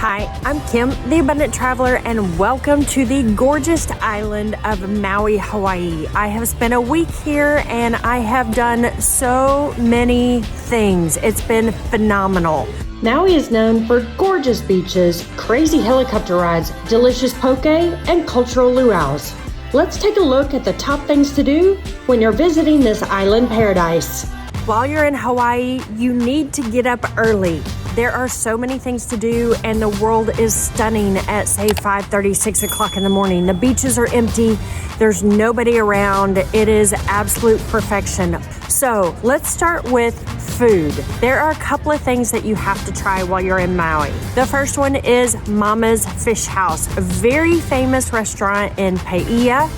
Hi, I'm Kim, the Abundant Traveler, and welcome to the gorgeous island of Maui, Hawaii. I have spent a week here and I have done so many things. It's been phenomenal. Maui is known for gorgeous beaches, crazy helicopter rides, delicious poke, and cultural luau's. Let's take a look at the top things to do when you're visiting this island paradise. While you're in Hawaii, you need to get up early. There are so many things to do, and the world is stunning at, say, 5:30, 6 o'clock in the morning. The beaches are empty. There's nobody around. It is absolute perfection. So let's start with food. There are a couple of things that you have to try while you're in Maui. The first one is Mama's Fish House, a very famous restaurant in Paia.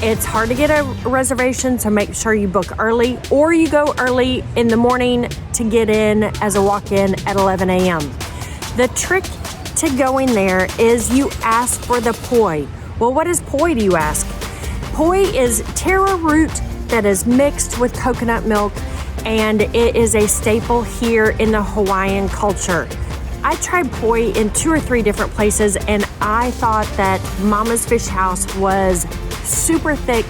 It's hard to get a reservation, so make sure you book early, or you go early in the morning to get in as a walk-in at 11 a.m. The trick to going there is you ask for the poi. Well, what is poi, do you ask? Poi is taro root that is mixed with coconut milk, and it is a staple here in the Hawaiian culture. I tried poi in 2 or 3 different places, and I thought that Mama's Fish House was super thick,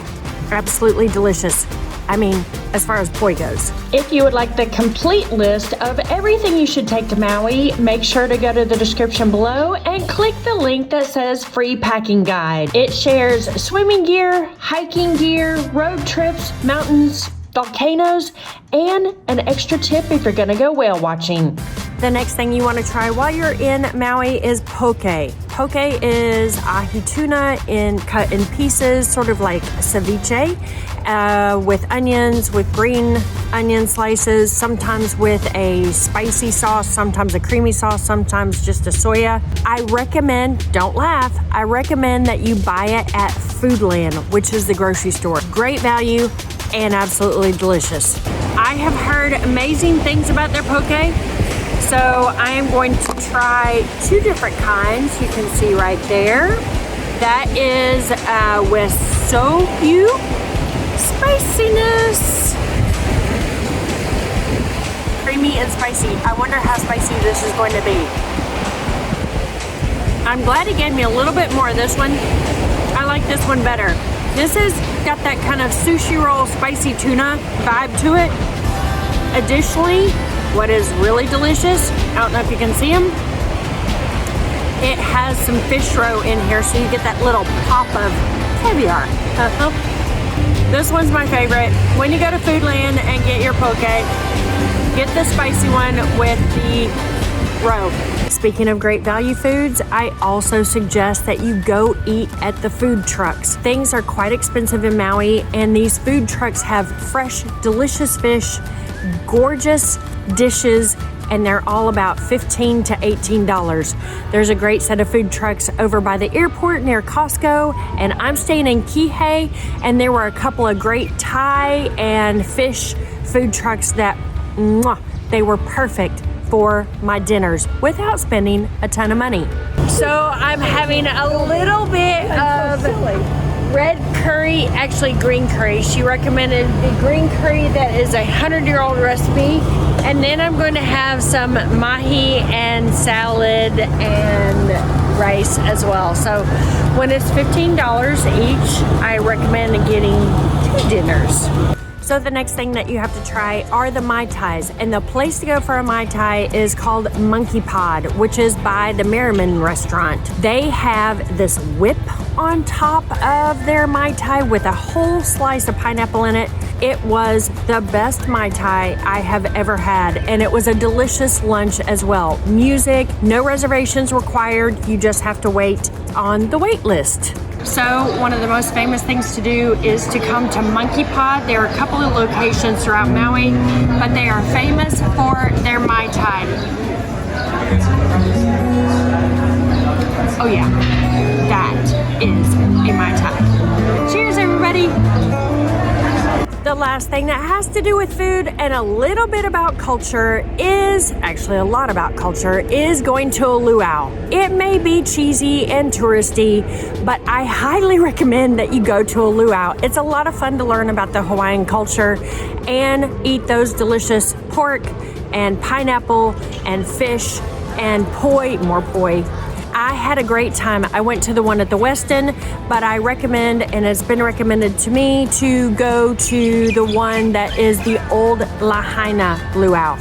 absolutely delicious. I mean, as far as poi goes. If you would like the complete list of everything you should take to Maui, make sure to go to the description below and click the link that says free packing guide. It shares swimming gear, hiking gear, road trips, mountains, volcanoes, and an extra tip if you're gonna go whale watching. The next thing you want to try while you're in Maui is poke. Poke is ahi tuna cut in pieces, sort of like ceviche, with onions, with green onion slices, sometimes with a spicy sauce, sometimes a creamy sauce, sometimes just a soya. I recommend, don't laugh, I recommend that you buy it at Foodland, which is the grocery store. Great value and absolutely delicious. I have heard amazing things about their poke. So I am going to try 2 different kinds. You can see right there. That is with soyu spiciness. Creamy and spicy. I wonder how spicy this is going to be. I'm glad he gave me a little bit more of this one. I like this one better. This has got that kind of sushi roll spicy tuna vibe to it. Additionally, what is really delicious, I don't know if you can see them, it has some fish roe in here, so you get that little pop of caviar. This one's my favorite. When you go to Foodland and get your poke, get the spicy one with the roe. Speaking of great value foods, I also suggest that you go eat at the food trucks. Things are quite expensive in Maui, and these food trucks have fresh, delicious fish, gorgeous dishes, and they're all about $15 to $18. There's a great set of food trucks over by the airport near Costco, and I'm staying in Kihei, and there were a couple of great Thai and fish food trucks that, they were perfect for my dinners without spending a ton of money. So I'm having a little bit of red curry, actually green curry. She recommended the green curry that is a 100-year-old recipe. And then I'm going to have some mahi and salad and rice as well. So when it's $15 each, I recommend getting 2 dinners. So the next thing that you have to try are the Mai Tais. And the place to go for a Mai Tai is called Monkeypod, which is by the Merriman restaurant. They have this whip on top of their Mai Tai with a whole slice of pineapple in it. It was the best Mai Tai I have ever had, and it was a delicious lunch as well. Music, no reservations required. You just have to wait on the wait list. So one of the most famous things to do is to come to Monkeypod. There are a couple of locations throughout Maui, but they are famous for their Mai Tai. Oh yeah, that is a Mai Tai. Cheers, everybody. The last thing that has to do with food and a little bit about culture is, actually a lot about culture, is going to a luau. It may be cheesy and touristy, but I highly recommend that you go to a luau. It's a lot of fun to learn about the Hawaiian culture and eat those delicious pork and pineapple and fish and more poi. I had a great time. I went to the one at the Westin, but I recommend, and it's been recommended to me, to go to the one that is the old Lahaina Luau.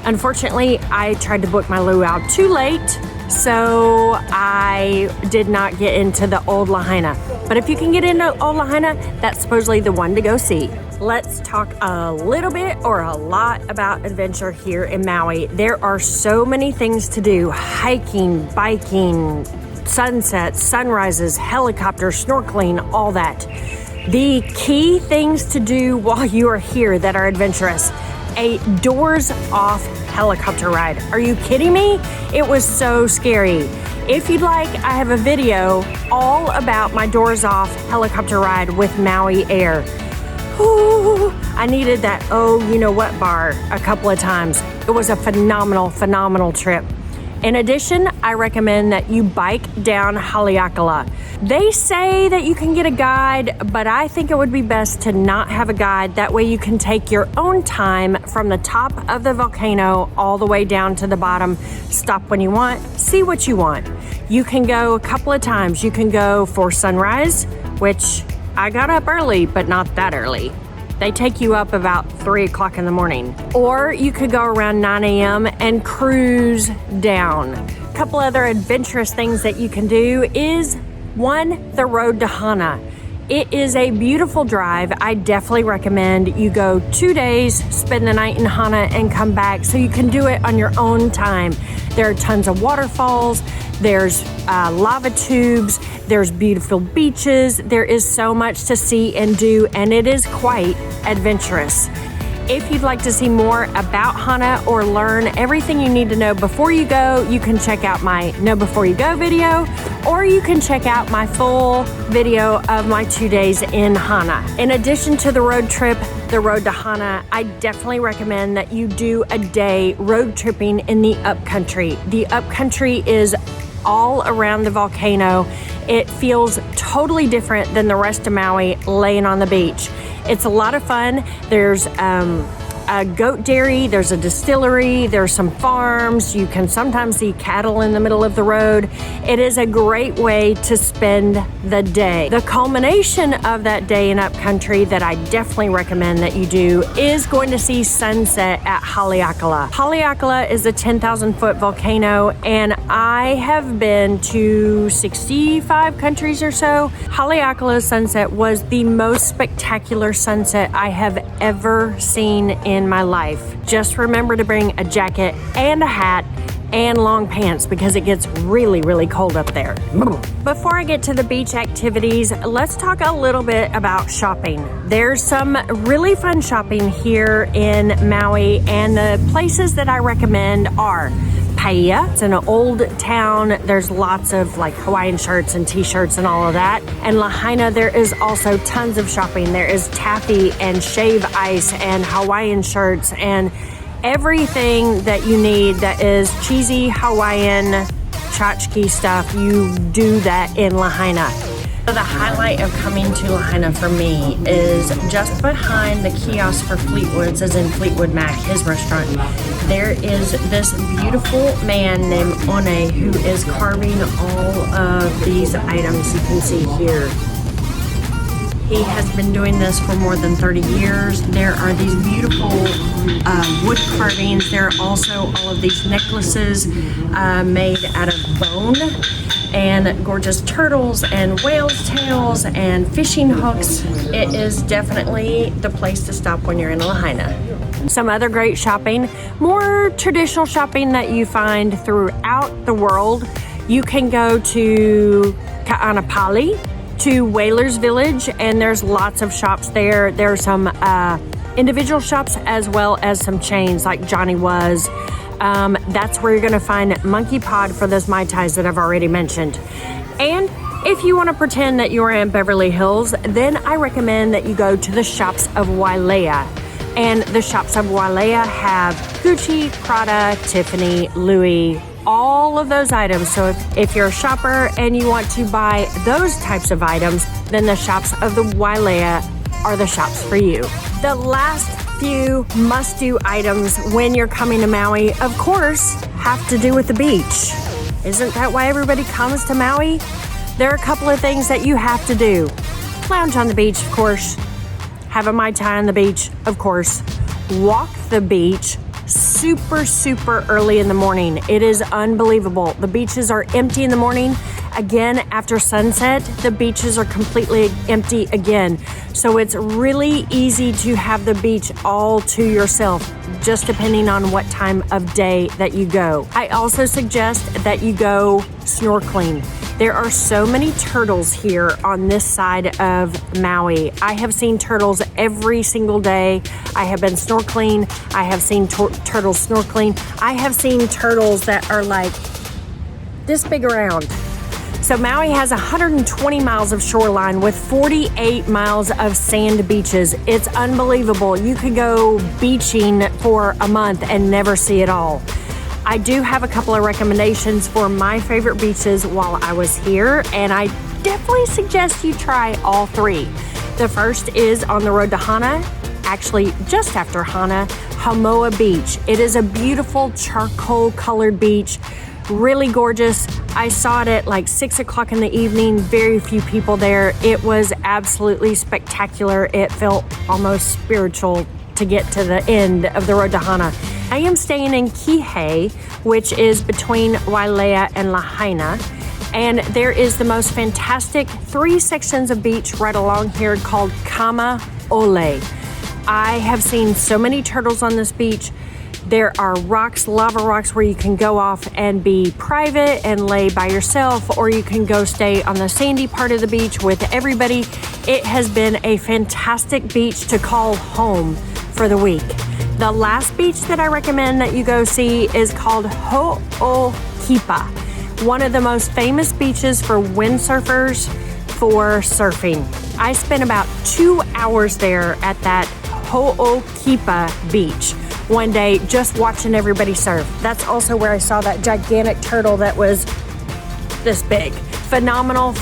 Unfortunately, I tried to book my luau too late, so I did not get into the old Lahaina. But if you can get into old Lahaina, that's supposedly the one to go see. Let's talk a little bit or a lot about adventure here in Maui. There are so many things to do: hiking, biking, sunsets, sunrises, helicopters, snorkeling, all that. The key things to do while you are here that are adventurous: a doors off helicopter ride. Are you kidding me? It was so scary. If you'd like, I have a video all about my doors off helicopter ride with Maui Air. Ooh, I needed that you-know-what bar a couple of times. It was a phenomenal trip. In addition, I recommend that you bike down Haleakala. They say that you can get a guide, but I think it would be best to not have a guide. That way you can take your own time from the top of the volcano all the way down to the bottom. Stop when you want, see what you want. You can go a couple of times. You can go for sunrise, which I got up early, but not that early. They take you up about 3 o'clock in the morning. Or you could go around 9 a.m. and cruise down. A couple other adventurous things that you can do is, one, the road to Hana. It is a beautiful drive. I definitely recommend you go 2 days, spend the night in Hana, and come back so you can do it on your own time. There are tons of waterfalls, there's lava tubes, there's beautiful beaches. There is so much to see and do, and it is quite adventurous. If you'd like to see more about Hana or learn everything you need to know before you go, you can check out my Know Before You Go video, or you can check out my full video of my 2 days in Hana. In addition to the road trip, the road to Hana, I definitely recommend that you do a day road tripping in the Upcountry. The Upcountry is all around the volcano. It feels totally different than the rest of Maui laying on the beach. It's a lot of fun. There's a goat dairy, there's a distillery, there's some farms. You can sometimes see cattle in the middle of the road. It is a great way to spend the day. The culmination of that day in Upcountry that I definitely recommend that you do is going to see sunset at Haleakala. Haleakala is a 10,000 foot volcano, and I have been to 65 countries or so. Haleakala sunset was the most spectacular sunset I have ever seen in my life. Just remember to bring a jacket and a hat and long pants because it gets really cold up there. Before I get to the beach activities, let's talk a little bit about shopping. There's some really fun shopping here in Maui, and the places that I recommend are Paia. It's an old town. There's lots of like Hawaiian shirts and t-shirts and all of that. And Lahaina, there is also tons of shopping. There is taffy and shave ice and Hawaiian shirts and everything that you need that is cheesy Hawaiian tchotchke stuff. You do that in Lahaina. The highlight of coming to Lahaina for me is just behind the kiosk for Fleetwood's, as in Fleetwood Mac, his restaurant. There is this beautiful man named One who is carving all of these items you can see here. He has been doing this for more than 30 years. There are these beautiful wood carvings. There are also all of these necklaces made out of bone, and gorgeous turtles and whales' tails and fishing hooks. It is definitely the place to stop when you're in Lahaina. Some other great shopping, more traditional shopping that you find throughout the world. You can go to Ka'anapali, to Whalers Village, and there's lots of shops there. There's some individual shops as well as some chains like Johnny Was. That's where you're gonna find Monkeypod for those Mai Tais that I've already mentioned. And if you wanna pretend that you're in Beverly Hills, then I recommend that you go to the shops of Wailea. And the shops of Wailea have Gucci, Prada, Tiffany, Louis, all of those items. So if you're a shopper and you want to buy those types of items, then the shops of the Wailea are the shops for you. The last few must-do items when you're coming to Maui, of course, have to do with the beach. Isn't that why everybody comes to Maui? There are a couple of things that you have to do. Lounge on the beach, of course. Have a Mai Tai on the beach, of course. Walk the beach super early in the morning. It is unbelievable. The beaches are empty in the morning. Again, after sunset, the beaches are completely empty again. So it's really easy to have the beach all to yourself, just depending on what time of day that you go. I also suggest that you go snorkeling. There are so many turtles here on this side of Maui. I have seen turtles every single day. I have been snorkeling. I have seen turtles snorkeling. I have seen turtles that are like this big around. So Maui has 120 miles of shoreline with 48 miles of sand beaches. It's unbelievable. You could go beaching for a month and never see it all. I do have a couple of recommendations for my favorite beaches while I was here, and I definitely suggest you try all three. The first is on the road to Hana, actually just after Hana, Maui Beach. It is a beautiful charcoal colored beach, really gorgeous. I saw it at like 6 o'clock in the evening, very few people there. It was absolutely spectacular. It felt almost spiritual to get to the end of the road to Hana. I am staying in Kihei, which is between Wailea and Lahaina. And there is the most fantastic 3 sections of beach right along here called Kama Ole. I have seen so many turtles on this beach. There are rocks, lava rocks, where you can go off and be private and lay by yourself, or you can go stay on the sandy part of the beach with everybody. It has been a fantastic beach to call home for the week. The last beach that I recommend that you go see is called Ho'okipa, one of the most famous beaches for windsurfers for surfing. I spent about 2 hours there at that Ho'okipa beach one day just watching everybody surf. That's also where I saw that gigantic turtle that was this big. Phenomenal,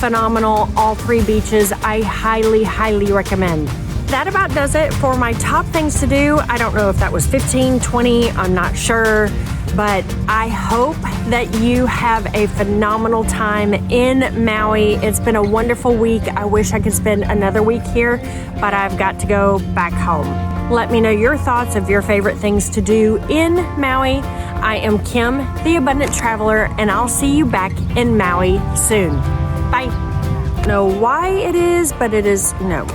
all 3 beaches. I highly recommend. That about does it for my top things to do. I don't know if that was 15, 20, I'm not sure, but I hope that you have a phenomenal time in Maui. It's been a wonderful week. I wish I could spend another week here, but I've got to go back home. Let me know your thoughts of your favorite things to do in Maui. I am Kim, the Abundant Traveler, and I'll see you back in Maui soon. Bye. I don't know why it is, but it is, no.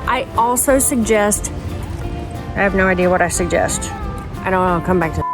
I also suggest, I have no idea what I suggest. I don't know, I'll come back to